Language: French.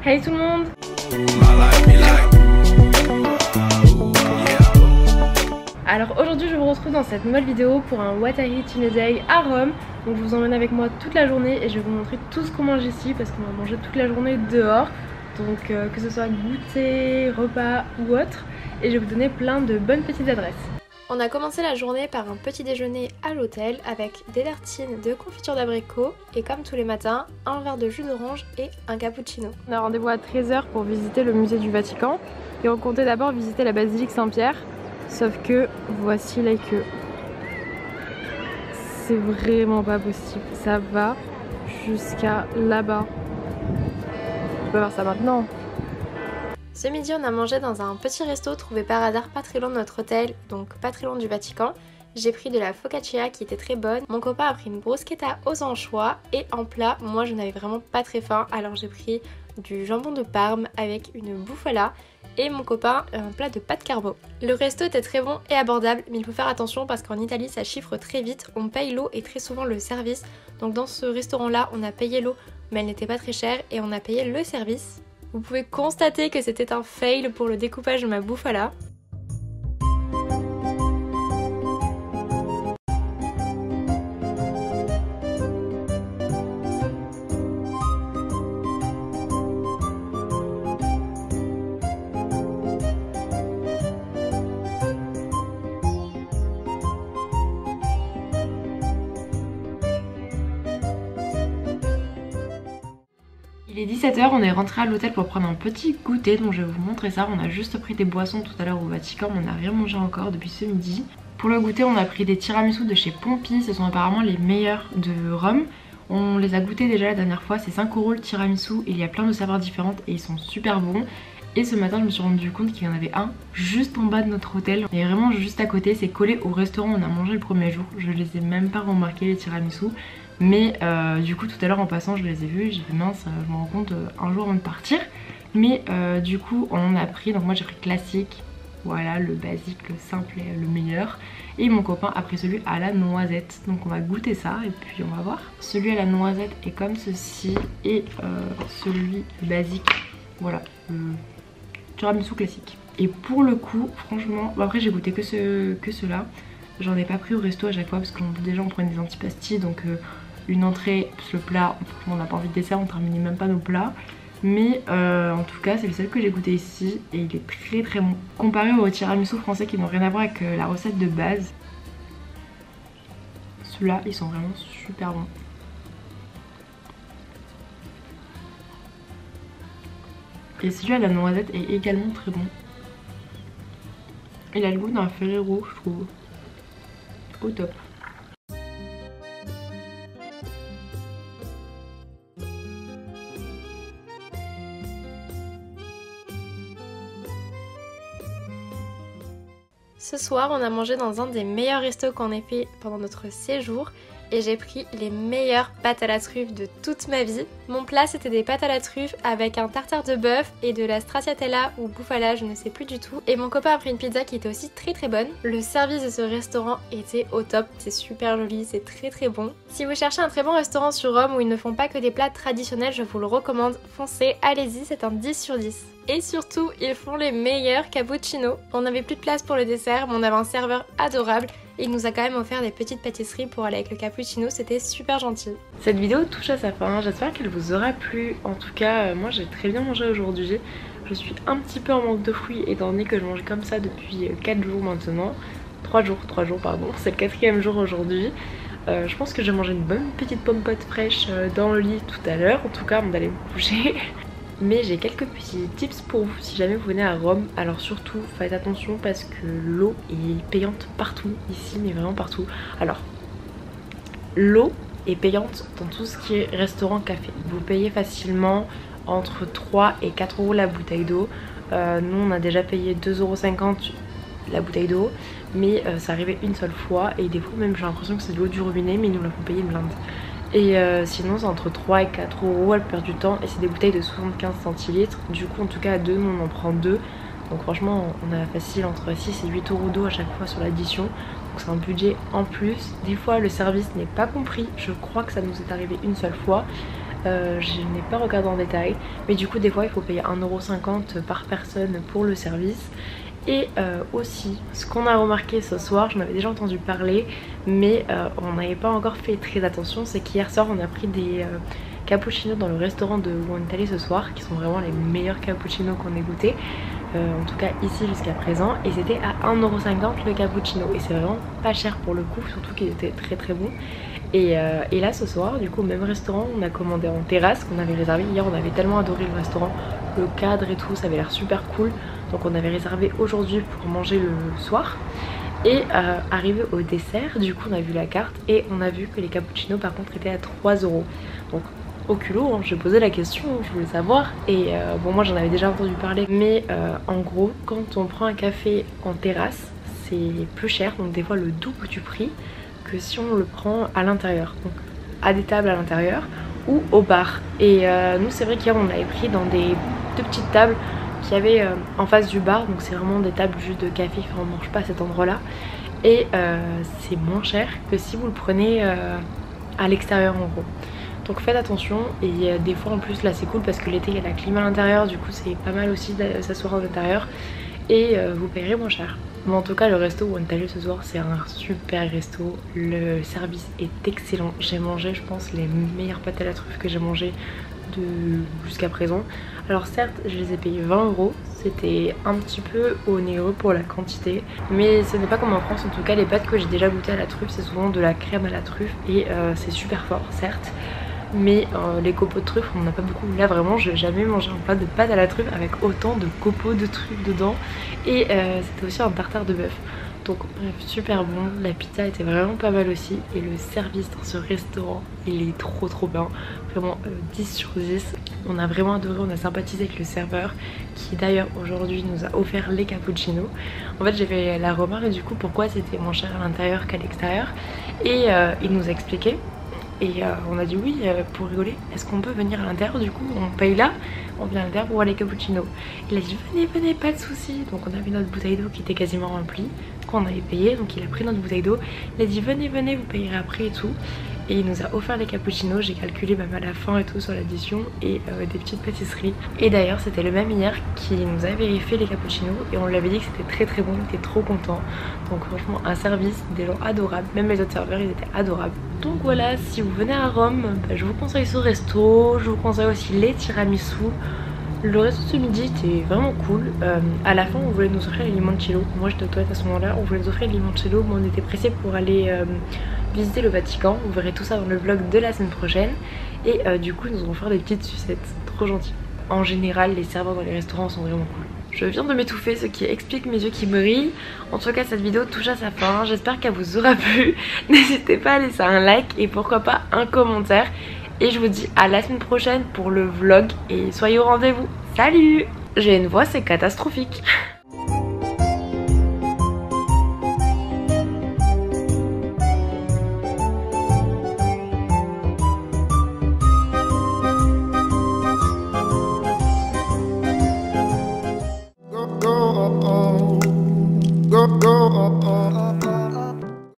Hey tout le monde! Alors aujourd'hui je vous retrouve dans cette nouvelle vidéo pour un What I Eat in a Day à Rome. Donc je vous emmène avec moi toute la journée et je vais vous montrer tout ce qu'on mange ici parce qu'on va manger toute la journée dehors. Donc que ce soit goûter, repas ou autre. Et je vais vous donner plein de bonnes petites adresses. On a commencé la journée par un petit déjeuner à l'hôtel avec des tartines de confiture d'abricot et comme tous les matins, un verre de jus d'orange et un cappuccino. On a rendez-vous à 13 h pour visiter le musée du Vatican et on comptait d'abord visiter la basilique Saint-Pierre, sauf que voici la queue. C'est vraiment pas possible, ça va jusqu'à là-bas. Je peux faire ça maintenant. Ce midi on a mangé dans un petit resto trouvé par hasard pas très loin de notre hôtel, donc pas très loin du Vatican. J'ai pris de la focaccia qui était très bonne, mon copain a pris une bruschetta aux anchois et en plat, moi je n'avais vraiment pas très faim alors j'ai pris du jambon de Parme avec une bufala et mon copain un plat de pâtes carbo. Le resto était très bon et abordable mais il faut faire attention parce qu'en Italie ça chiffre très vite, on paye l'eau et très souvent le service. Donc dans ce restaurant là on a payé l'eau mais elle n'était pas très chère et on a payé le service. Vous pouvez constater que c'était un fail pour le découpage de ma bufala. Il est 17 h, on est rentré à l'hôtel pour prendre un petit goûter, donc je vais vous montrer ça. On a juste pris des boissons tout à l'heure au Vatican, mais on n'a rien mangé encore depuis ce midi. Pour le goûter, on a pris des tiramisu de chez Pompi, ce sont apparemment les meilleurs de Rome. On les a goûtés déjà la dernière fois, c'est 5 € le tiramisu, il y a plein de saveurs différentes et ils sont super bons. Et ce matin je me suis rendu compte qu'il y en avait un juste en bas de notre hôtel, et vraiment juste à côté, c'est collé au restaurant où on a mangé le premier jour. Je les ai même pas remarqués les tiramisu. Mais du coup tout à l'heure en passant je les ai vus, j'ai fait mince, je me rends compte un jour avant de partir. Mais du coup on en a pris, donc moi j'ai pris classique, voilà le basique, le simple et le meilleur. Et mon copain a pris celui à la noisette, donc on va goûter ça et puis on va voir. Celui à la noisette est comme ceci et celui basique, voilà, le tiramisu classique. Et pour le coup franchement, bon après j'ai goûté que ceux-là. J'en ai pas pris au resto à chaque fois parce que déjà on prenait des antipastilles, donc une entrée plus le plat, on n'a pas envie de dessert, on terminait même pas nos plats. Mais en tout cas c'est le seul que j'ai goûté ici et il est très très bon. Comparé aux tiramisu français qui n'ont rien à voir avec la recette de base, ceux-là ils sont vraiment super bons. Et celui à la noisette est également très bon. Il a le goût d'un Ferrero je trouve. Au top. Ce soir on a mangé dans un des meilleurs restos qu'on ait fait pendant notre séjour et j'ai pris les meilleures pâtes à la truffe de toute ma vie. Mon plat c'était des pâtes à la truffe avec un tartare de bœuf et de la stracciatella ou bufala, je ne sais plus du tout. Et mon copain a pris une pizza qui était aussi très très bonne. Le service de ce restaurant était au top, c'est super joli, c'est très très bon. Si vous cherchez un très bon restaurant sur Rome où ils ne font pas que des plats traditionnels, je vous le recommande, foncez, allez-y, c'est un 10 sur 10. Et surtout, ils font les meilleurs cappuccinos. On n'avait plus de place pour le dessert, mais on avait un serveur adorable. Il nous a quand même offert des petites pâtisseries pour aller avec le cappuccino, c'était super gentil. Cette vidéo touche à sa fin, j'espère qu'elle vous aura plu. En tout cas, moi j'ai très bien mangé aujourd'hui. Je suis un petit peu en manque de fruits étant donné que je mange comme ça depuis 4 jours maintenant. 3 jours pardon, c'est le 4e jour aujourd'hui. Je pense que j'ai mangé une bonne petite pomme pote fraîche dans le lit tout à l'heure, en tout cas avant d'aller me coucher. Mais j'ai quelques petits tips pour vous si jamais vous venez à Rome. Alors surtout faites attention parce que l'eau est payante partout ici, mais vraiment partout. Alors l'eau est payante dans tout ce qui est restaurant, café. Vous payez facilement entre 3 et 4 € la bouteille d'eau. Nous on a déjà payé 2,50 € la bouteille d'eau, mais ça arrivait une seule fois et des fois même j'ai l'impression que c'est de l'eau du robinet mais ils nous la font payer une blinde. Et sinon c'est entre 3 et 4 € à la plupart du temps et c'est des bouteilles de 75 centilitres. Du coup en tout cas à 2 nous on en prend 2. Donc franchement on a facile entre 6 et 8 € d'eau à chaque fois sur l'addition. Donc c'est un budget en plus. Des fois le service n'est pas compris, je crois que ça nous est arrivé une seule fois. Je n'ai pas regardé en détail, mais du coup des fois il faut payer 1,50 € par personne pour le service. Et aussi, ce qu'on a remarqué ce soir, j'en avais déjà entendu parler, mais on n'avait pas encore fait très attention, c'est qu'hier soir on a pris des cappuccinos dans le restaurant de où on est allé ce soir, qui sont vraiment les meilleurs cappuccinos qu'on ait goûté, en tout cas ici jusqu'à présent, et c'était à 1,50 € le cappuccino, et c'est vraiment pas cher pour le coup, surtout qu'il était très très bon. Et là ce soir, du coup au même restaurant, on a commandé en terrasse qu'on avait réservé. Hier on avait tellement adoré le restaurant, le cadre et tout, ça avait l'air super cool. Donc on avait réservé aujourd'hui pour manger le soir. Et arrivé au dessert, du coup on a vu la carte et on a vu que les cappuccinos par contre étaient à 3 €. Donc au culot, hein, j'ai posé la question, je voulais savoir. Et bon, moi j'en avais déjà entendu parler, mais en gros quand on prend un café en terrasse c'est plus cher, donc des fois le double du prix que si on le prend à l'intérieur, donc à des tables à l'intérieur ou au bar. Et nous c'est vrai qu'hier on l'avait pris dans des deux petites tables qu'il y avait en face du bar, donc c'est vraiment des tables juste de café, enfin on mange pas à cet endroit là, et c'est moins cher que si vous le prenez à l'extérieur en gros. Donc faites attention, et des fois en plus là c'est cool parce que l'été il y a la clim à l'intérieur, du coup c'est pas mal aussi de s'asseoir en intérieur et vous payerez moins cher. Mais en tout cas le resto où on est allé ce soir c'est un super resto, le service est excellent. J'ai mangé je pense les meilleures pâtes à la truffe que j'ai mangé jusqu'à présent. Alors certes je les ai payés 20 €, c'était un petit peu onéreux pour la quantité, mais ce n'est pas comme en France. En tout cas les pâtes que j'ai déjà goûté à la truffe c'est souvent de la crème à la truffe et c'est super fort certes, mais les copeaux de truffe on n'en a pas beaucoup. Là vraiment j'ai jamais mangé un plat de pâte à la truffe avec autant de copeaux de truffe dedans, et c'était aussi un tartare de bœuf. Donc bref, super bon, la pizza était vraiment pas mal aussi, et le service dans ce restaurant il est trop bien, vraiment 10 sur 10. On a vraiment adoré, on a sympathisé avec le serveur qui d'ailleurs aujourd'hui nous a offert les cappuccinos. En fait j'ai fait la remarque du coup pourquoi c'était moins cher à l'intérieur qu'à l'extérieur, et il nous a expliqué. Et on a dit oui pour rigoler, est-ce qu'on peut venir à l'intérieur, du coup on paye là, on vient à l'intérieur pour voir les cappuccinos. Il a dit venez pas de soucis. Donc on avait notre bouteille d'eau qui était quasiment remplie, qu'on avait payé, donc il a pris notre bouteille d'eau, il a dit venez vous payerez après et tout. Et il nous a offert les cappuccinos, j'ai calculé même à la fin et tout sur l'addition, et des petites pâtisseries. Et d'ailleurs c'était le même hier qui nous avait vérifié les cappuccinos et on lui avait dit que c'était très bon, il était trop content. Donc franchement un service, des gens adorables, même les autres serveurs ils étaient adorables. Donc voilà, si vous venez à Rome, bah, je vous conseille ce resto, je vous conseille aussi les tiramisu. Le resto de ce midi était vraiment cool. À la fin on voulait nous offrir les limoncello. Moi j'étais aux toilettes à ce moment là, on voulait nous offrir les limoncello, mais on était pressés pour aller visiter le Vatican. Vous verrez tout ça dans le vlog de la semaine prochaine. Et du coup ils nous ont offert des petites sucettes, trop gentil. En général les serveurs dans les restaurants sont vraiment cool. Je viens de m'étouffer, ce qui explique mes yeux qui brillent. En tout cas cette vidéo touche à sa fin, j'espère qu'elle vous aura plu. N'hésitez pas à laisser un like et pourquoi pas un commentaire. Et je vous dis à la semaine prochaine pour le vlog et soyez au rendez-vous. Salut! J'ai une voix, c'est catastrophique.